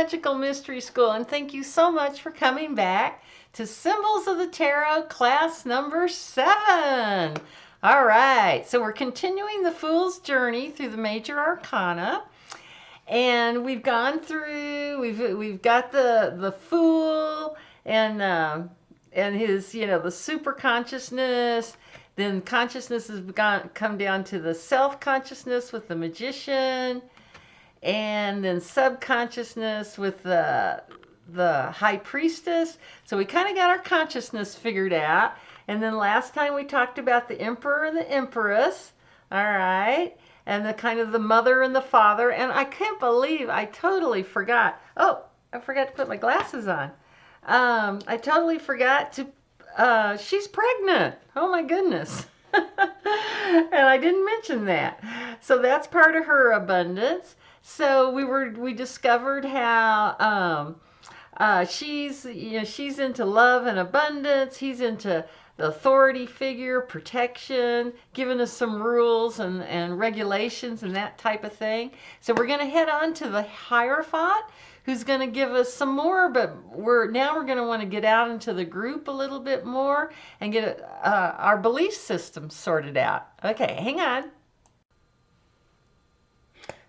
Magical Mystery School, and thank you so much for coming back to Symbols of the Tarot class number 7. All right, so we're continuing the Fool's Journey through the Major Arcana, and we've gone through. We've got the Fool and his the super consciousness. Then consciousness has come down to the self consciousness with the Magician. And then subconsciousness with the High Priestess. So we kind of got our consciousness figured out. And then last time we talked about the Emperor and the Empress. All right. And the kind of the mother and the father. And I can't believe I totally forgot. Oh, I forgot to put my glasses on. I totally forgot to, she's pregnant. Oh my goodness. And I didn't mention that. So that's part of her abundance. So we discovered how she's into love and abundance. He's into the authority figure, protection, giving us some rules and regulations and that type of thing. So we're going to head on to the Hierophant, who's going to give us some more, but we're going to want to get out into the group a little bit more and get our belief system sorted out. Okay, hang on.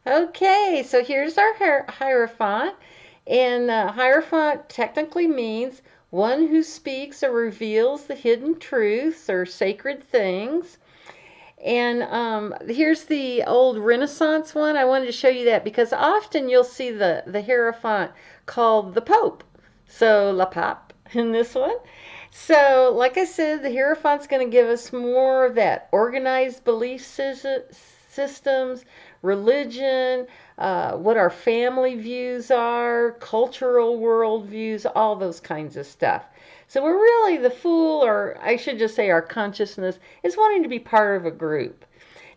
Okay, so here's our Hierophant, and Hierophant technically means one who speaks or reveals the hidden truths or sacred things. And here's the old Renaissance one. I wanted to show you that because often you'll see the Hierophant called the Pope. So, La Pape in this one. So, like I said, the Hierophant's going to give us more of that organized belief systems, religion, what our family views are, cultural world views, all those kinds of stuff. So we're really the Fool, or I should just say our consciousness, is wanting to be part of a group.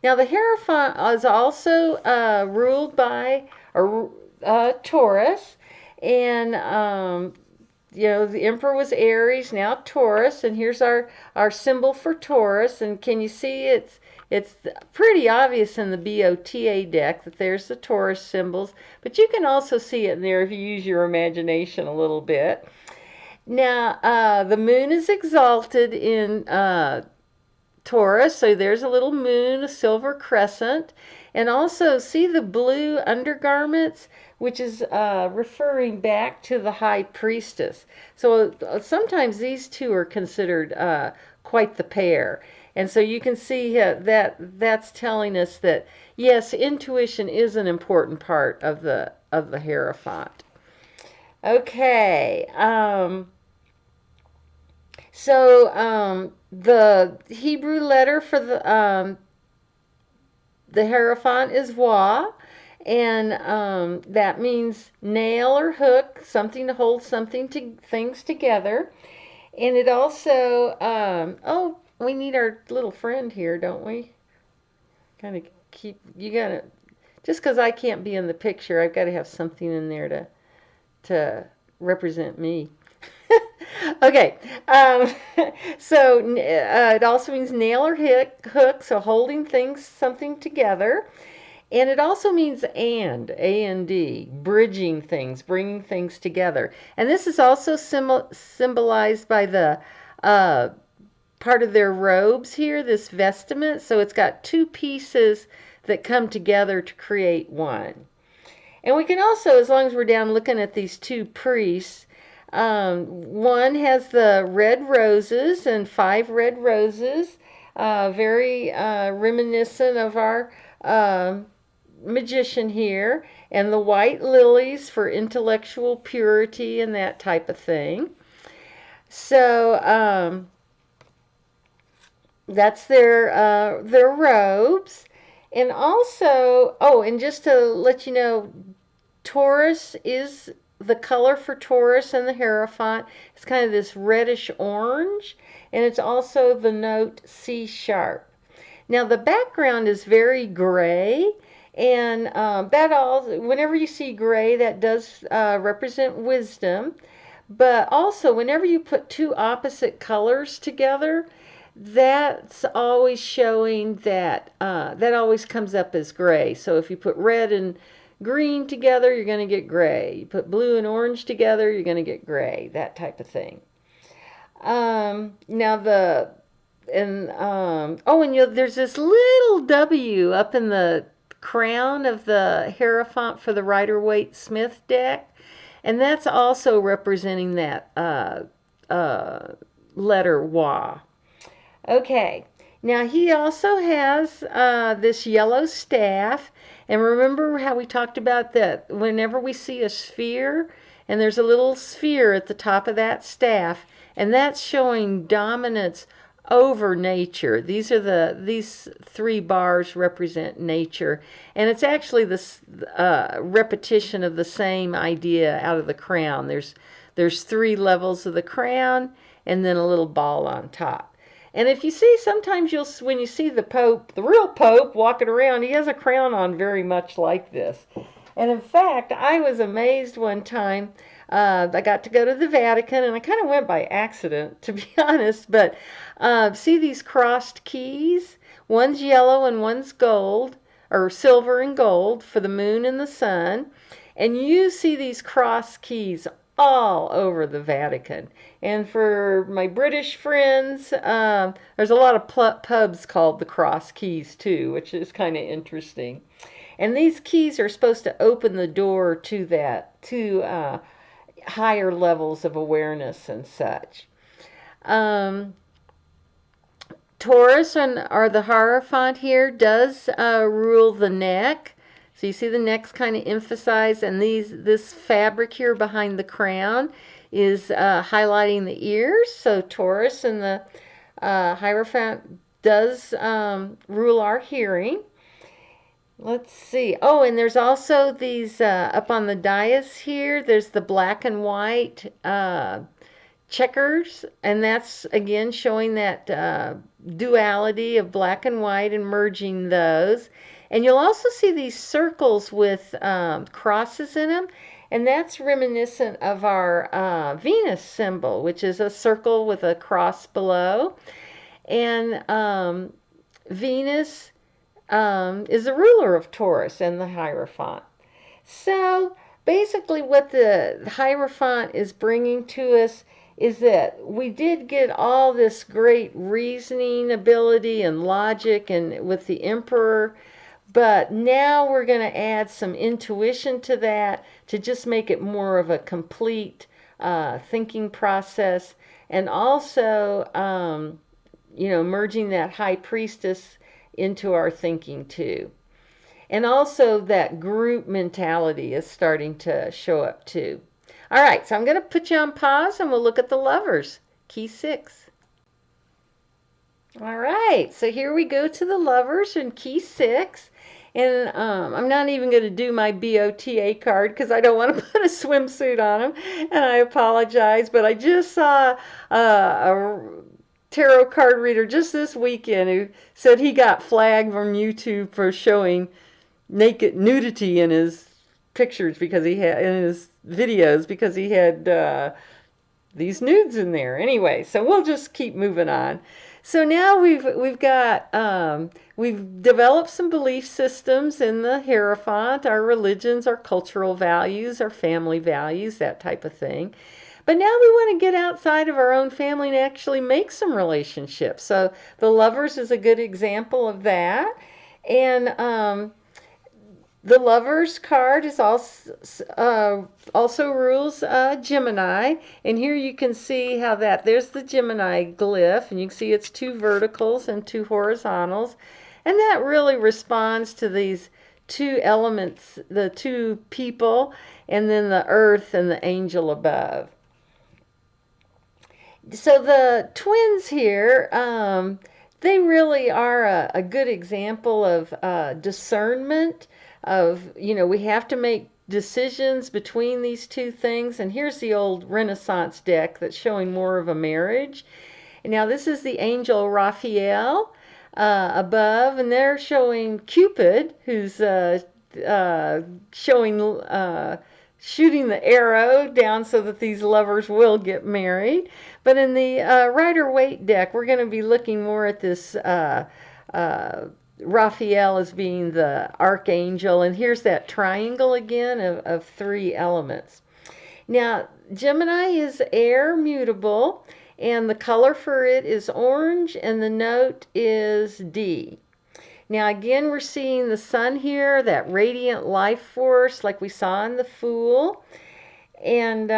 Now the Hierophant is also ruled by Taurus, and the Emperor was Aries, now Taurus, and here's our symbol for Taurus. And can you see it's pretty obvious in the BOTA deck that there's the Taurus symbols, but you can also see it in there if you use your imagination a little bit. Now, the moon is exalted in Taurus, so there's a little moon, a silver crescent, and also see the blue undergarments, which is referring back to the High Priestess. So sometimes these two are considered quite the pair. And so you can see that that's telling us that, yes, intuition is an important part of the Hierophant. Okay. So the Hebrew letter for the Hierophant is Wa, and that means nail or hook, something to hold things together. And it also, we need our little friend here, don't we? Kind of just because I can't be in the picture, I've got to have something in there to represent me. Okay, so it also means nail or hook, so holding something together. And it also means A-N-D, bridging things, bringing things together. And this is also symbolized by the part of their robes here, this vestment. So it's got two pieces that come together to create one. And we can also, as long as we're down looking at these two priests, one has the red roses and 5 red roses, very reminiscent of our Magician here, and the white lilies for intellectual purity and that type of thing. So that's their robes. And also, and just to let you know, Taurus is the color for Taurus and the Hierophant. It's kind of this reddish orange, and it's also the note C sharp. Now the background is very gray, and whenever you see gray, that does represent wisdom. But also, whenever you put two opposite colors together, that's always showing that that always comes up as gray. So if you put red and green together, you're going to get gray. You put blue and orange together, you're going to get gray, that type of thing. Now there's this little W up in the crown of the Hierophant for the Rider-Waite-Smith deck, and that's also representing that letter Wa. Okay, now he also has this yellow staff, and remember how we talked about that whenever we see a sphere, and there's a little sphere at the top of that staff, and that's showing dominance over nature. These three bars represent nature, and it's actually this repetition of the same idea out of the crown. There's three levels of the crown, and then a little ball on top. And if you see, sometimes when you see the Pope, the real Pope, walking around, he has a crown on very much like this. And in fact, I was amazed one time. I got to go to the Vatican, and I kind of went by accident, to be honest, but see these crossed keys? One's yellow and one's gold, or silver and gold for the moon and the sun. And you see these crossed keys all over the Vatican. And for my British friends, there's a lot of pubs called the Cross Keys too, which is kind of interesting. And these keys are supposed to open the door to that, to higher levels of awareness and such. Taurus, or the Hierophant here, does rule the neck. So you see the neck's kind of emphasized, and this fabric here behind the crown is highlighting the ears. So Taurus and the Hierophant does rule our hearing. Let's see. Oh, and there's also these up on the dais here. There's the black and white checkers, and that's again showing that duality of black and white and merging those. And you'll also see these circles with crosses in them, and that's reminiscent of our Venus symbol, which is a circle with a cross below. And Venus is the ruler of Taurus and the Hierophant. So basically what the Hierophant is bringing to us is that we did get all this great reasoning ability and logic and with the Emperor, but now we're going to add some intuition to that to just make it more of a complete thinking process, and also merging that High Priestess into our thinking too. And also that group mentality is starting to show up too. All right, so I'm going to put you on pause and we'll look at the Lovers, key 6. All right, so here we go to the Lovers in key 6. And I'm not even going to do my BOTA card because I don't want to put a swimsuit on them, and I apologize, but I just saw a tarot card reader just this weekend who said he got flagged from YouTube for showing naked nudity in his pictures because he had in his videos because he had these nudes in there. Anyway, so we'll just keep moving on. So now we've developed some belief systems in the Hierophant, our religions, our cultural values, our family values, that type of thing. But now we want to get outside of our own family and actually make some relationships. So the Lovers is a good example of that. And the Lovers card is also rules Gemini. And here you can see how there's the Gemini glyph. And you can see it's 2 verticals and 2 horizontals. And that really responds to these 2 elements, the 2 people, and then the earth and the angel above. So the twins here, they really are a good example of discernment of, we have to make decisions between these 2 things. And here's the old Renaissance deck that's showing more of a marriage. And now this is the angel Raphael above, and they're showing Cupid, who's shooting the arrow down so that these lovers will get married. But in the Rider-Waite deck, we're going to be looking more at this Raphael as being the archangel, and here's that triangle again of three elements. Now, Gemini is air mutable, and the color for it is orange, and the note is D. Now, again, we're seeing the sun here, that radiant life force like we saw in the Fool. And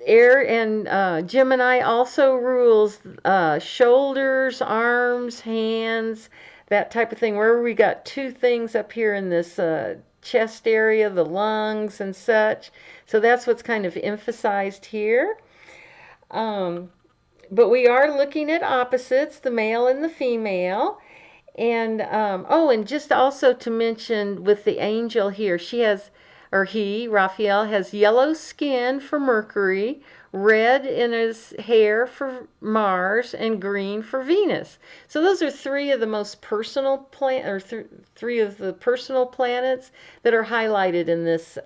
air and Gemini also rules shoulders, arms, hands, that type of thing. Wherever we got two things up here in this chest area, the lungs and such. So that's what's kind of emphasized here. But we are looking at opposites, the male and the female. And and just also to mention with the angel here, she has, or he, Raphael, has yellow skin for Mercury, red in his hair for Mars, and green for Venus. So those are three of the most personal three of the personal planets that are highlighted in this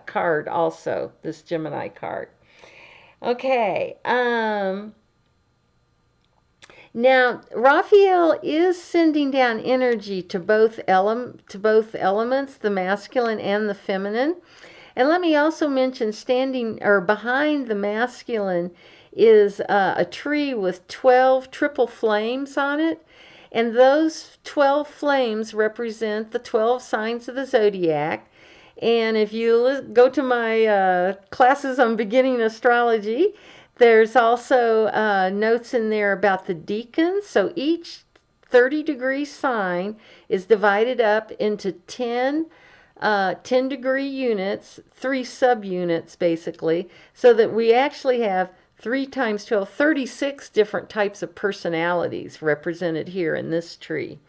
card also, this Gemini card. Okay. Now, Raphael is sending down energy to both elements, the masculine and the feminine. And let me also mention, standing or behind the masculine is a tree with 12 triple flames on it. And those 12 flames represent the 12 signs of the zodiac. And if you go to my classes on beginning astrology, there's also notes in there about the decans. So each 30-degree sign is divided up into 10 10-degree units, 3 subunits basically, so that we actually have 3 times 12, 36 different types of personalities represented here in this tree.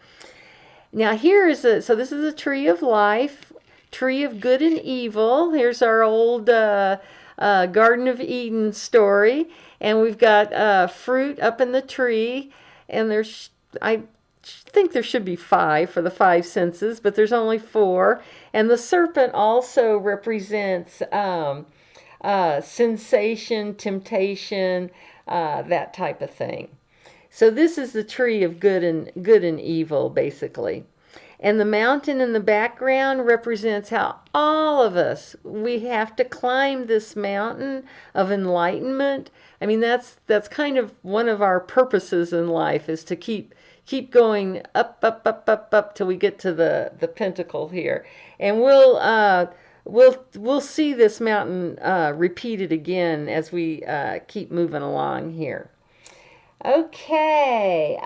Now here is so this is a tree of life, tree of good and evil. Here's our old Garden of Eden story, and we've got fruit up in the tree, and I think there should be 5 for the 5 senses, but there's only 4. And the serpent also represents sensation, temptation, that type of thing. So this is the tree of good and evil, basically. And the mountain in the background represents how all of us, we have to climb this mountain of enlightenment. I mean, that's kind of one of our purposes in life, is to keep going up till we get to the pinnacle here. And we'll see this mountain repeated again as we keep moving along here. Okay.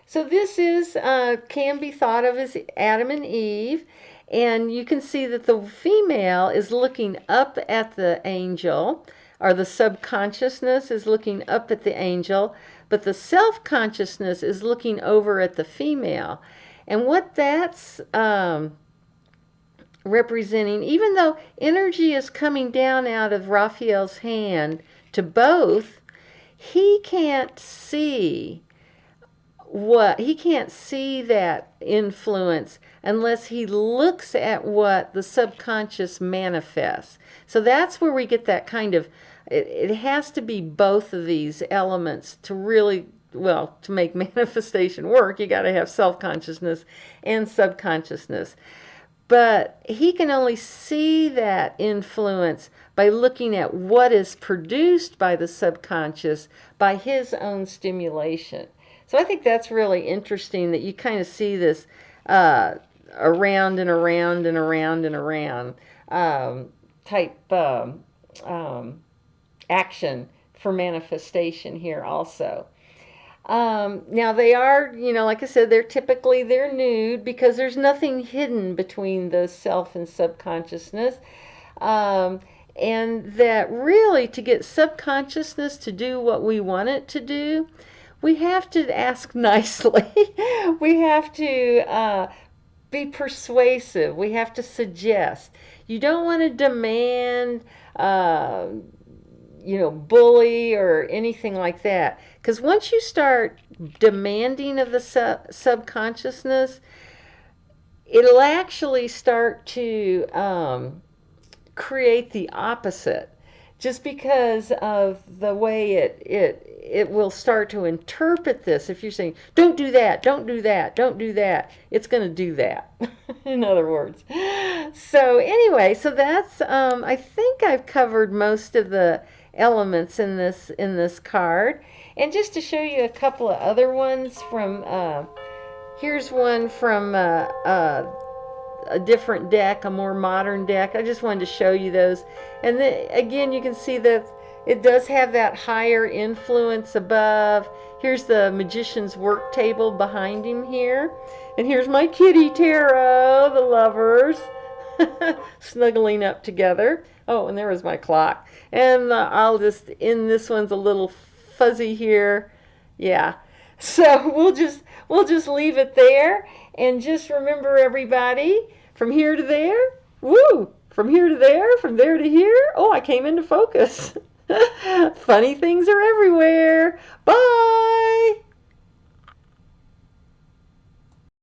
So this is can be thought of as Adam and Eve, and you can see that the female is looking up at the angel, or the subconsciousness is looking up at the angel, but the self-consciousness is looking over at the female. And what that's representing, even though energy is coming down out of Raphael's hand to both, he can't see that influence unless he looks at what the subconscious manifests. So that's where we get that kind of, it has to be both of these elements to really, well, to make manifestation work. You got to have self-consciousness and subconsciousness. But he can only see that influence by looking at what is produced by the subconscious by his own stimulation. So I think that's really interesting, that you kind of see this around and around and around and around type action for manifestation here also. Now they are, like I said, they're nude because there's nothing hidden between the self and subconsciousness. And that really, to get subconsciousness to do what we want it to do, we have to ask nicely. We have to be persuasive. We have to suggest. You don't want to demand, bully or anything like that. Because once you start demanding of the subconsciousness, it'll actually start to create the opposite. just because of the way it will start to interpret this. If you're saying, don't do that, don't do that, don't do that, it's going to do that, in other words. So anyway, so that's, I think I've covered most of the elements in this card. And just to show you a couple of other ones from, here's one from a different deck, a more modern deck. I just wanted to show you those. And then again, you can see that it does have that higher influence above. Here's the magician's work table behind him here. And here's my kitty tarot, the lovers, snuggling up together. Oh, and there was my clock. And I'll just end this one's a little fuzzy here. Yeah. So we'll just leave it there. And just remember, everybody, from here to there, woo, from here to there, from there to here. Oh, I came into focus. Funny things are everywhere. Bye.